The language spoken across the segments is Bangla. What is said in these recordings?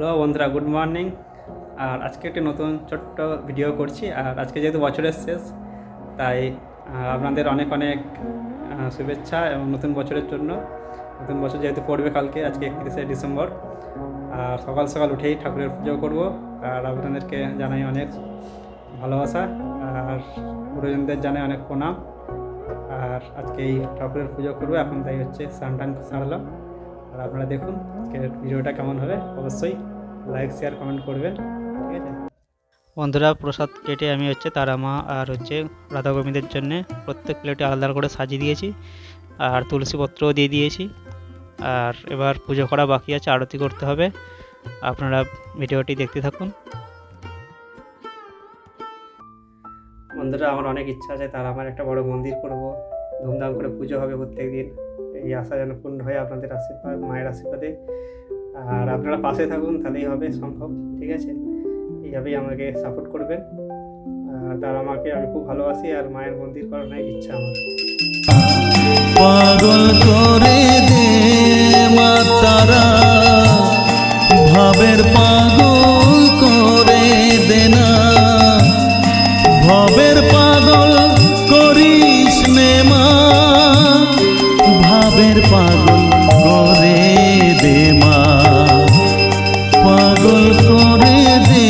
হ্যালো বন্ধুরা, গুড মর্নিং। আর আজকে একটি নতুন ছোট্ট ভিডিও করছি। আর আজকে যেহেতু বছরের শেষ, তাই আপনাদের অনেক অনেক শুভেচ্ছা এবং নতুন বছরের জন্য। নতুন বছর যেহেতু পড়বে কালকে, আজকে 31শে ডিসেম্বর। আর সকাল সকাল উঠেই ঠাকুরের পুজো করব। আর আপনাদেরকে জানাই অনেক ভালোবাসা, আর গুরুজনদের জানাই অনেক প্রণাম। আর আজকে এই ঠাকুরের পুজো করবো, এখন তাই হচ্ছে স্নান টান সারলাম। আর আপনারা দেখুন আজকের ভিডিওটা কেমন হবে, অবশ্যই লাইক শেয়ার কমেন্ট করবেন, ঠিক আছে বন্ধুরা। প্রসাদ কেটে আমি হচ্ছে তারা মা আর হচ্ছে রাধা গোবিন্দের জন্যে প্রত্যেক প্লেটে আলাদা করে সাজিয়ে দিয়েছি, আর তুলসী পত্রও দিয়ে দিয়েছি। আর এবার পুজো করা বাকি আছে, আরতি করতে হবে। আপনারা ভিডিওটি দেখতে থাকুন। বন্ধুরা, আমার অনেক ইচ্ছা আছে তারা আমার একটা বড় মন্দির করব, ধুমধাম করে পুজো হবে প্রত্যেক দিন। এই আশা যেন পূর্ণ হয় আপনাদের আশীর্বাদ, মায়ের আশীর্বাদে। আর আপনারা পাশে থাকুন, তাহলেই হবে সম্ভব, ঠিক আছে। এইভাবেই আমাকে সাপোর্ট করবেন। আর তারা আমাকে আমি খুব ভালোবাসি, আর মায়ের মন্দির করার অনেক ইচ্ছা আমার। পাগল করে দে মা তারা, ভাবের পাগল করে দে না, ভবের পাগল করিস নে মা, ভাবের পাগল করে দে মা, পাগল করে দে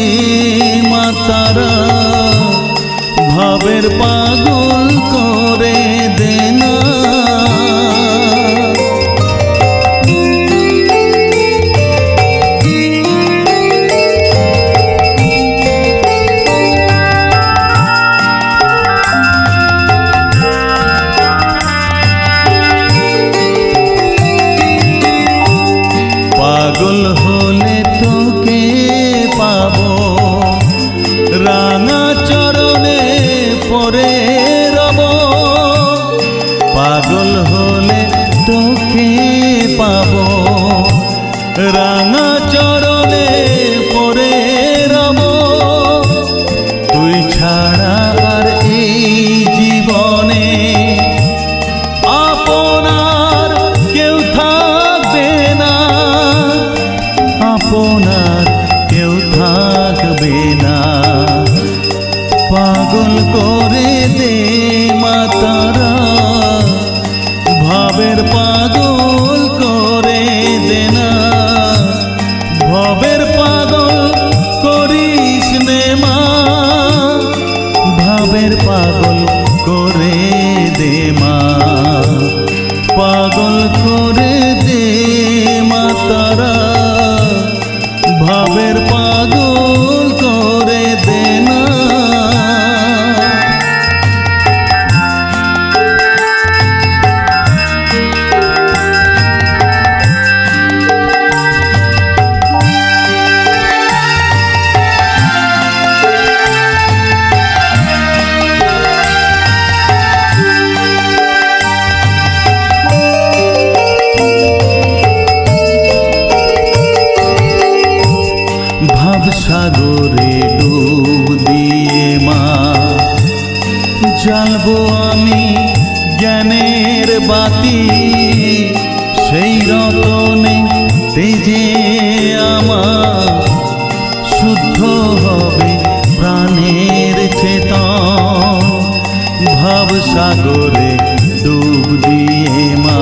মা তারা, ভাবের পাগল করে দে না। পাগল হলে তোকে পাবো, রাঙা চরণে পরে রব। পাগল হলে তোকে পাবো, রাঙা চরণে পরে রব। তুই ছাড়া আর এই জীবনে আপনার কেউ থাকবে না, আপনার কেউ থাকবে না। পাগল করে দে মা তারা, ভাবের পাগল করে দে না, ভবের পাগল করিস নে মা, ভাবের পাগল করে দে মা, পাগল করে দে মা তারা, ভাবের পাগল করে দে না। সাগরে ডুব দিয়ে মা, জ্বালবো আমি জ্ঞানের বাতি, সেই রতনে তেজে আমার শুদ্ধ হবে প্রাণের চেতন। ভাব সাগরে ডুব দিয়ে মা,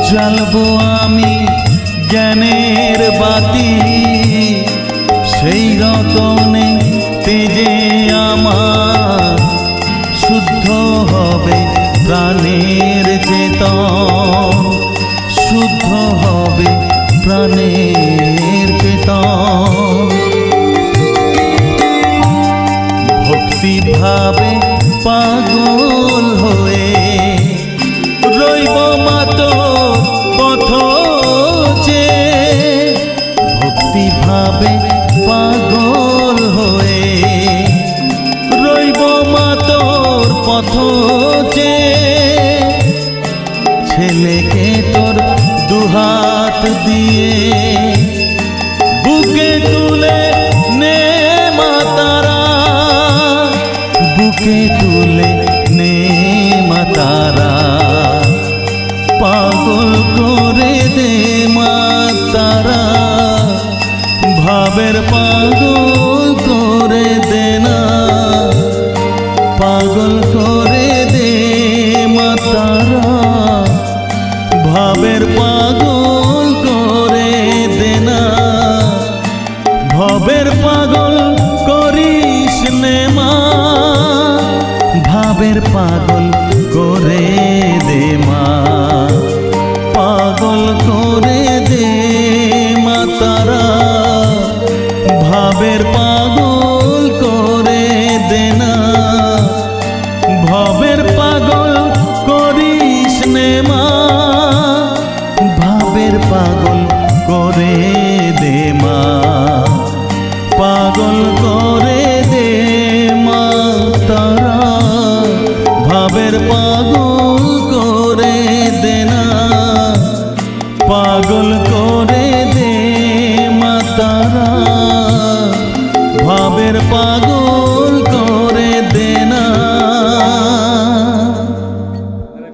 জ্বালবো আমি জ্ঞানের বাতি, সেই রতনে তেজে আমার শুদ্ধ হবে প্রাণের চেতন, শুদ্ধ হবে প্রাণের চেতন। ভক্তি ভাবে পাগল হয়ে রইব মাতো পথ চেয়ে, ভক্তি ভাবে পাগল হয়ে রইব মা তোর পথ চেয়ে। ছেলেকে তোর দুহাত দিয়ে বুকে তুলে নে মা তারা, বুকে তুলে নে মা তারা, পাগল করে দে মা তারা, ভাবের পাগল করে দে না, পাগল করে দে মা তারা, ভাবের পাগল করে দে না, ভবের পাগল করিস নে মা, ভাবের পাগল করে দে মা, পাগল করে দে মা তারা, ভাবের পাগল করে দে না, ভবের পাগল করিস নে মা, ভাবের পাগল করে দে মা, পাগল করে দে মা তারা, ভাবের পাগল করে দে না, পাগল করে দে মা তারা, ভাবের পাগল করে দে না।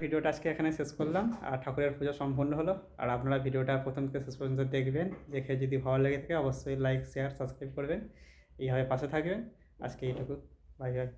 ভিডিওটা আজকে এখানে শেষ করলাম, আর ঠাকুরের পুজো সম্পূর্ণ হলো। আর আপনারা ভিডিওটা প্রথম থেকে শেষ পর্যন্ত দেখবেন, দেখে যদি ভালো লেগে থাকে অবশ্যই লাইক শেয়ার সাবস্ক্রাইব করবেন, এইভাবে পাশে থাকবেন। আজকে এইটুকু, বাই বাই।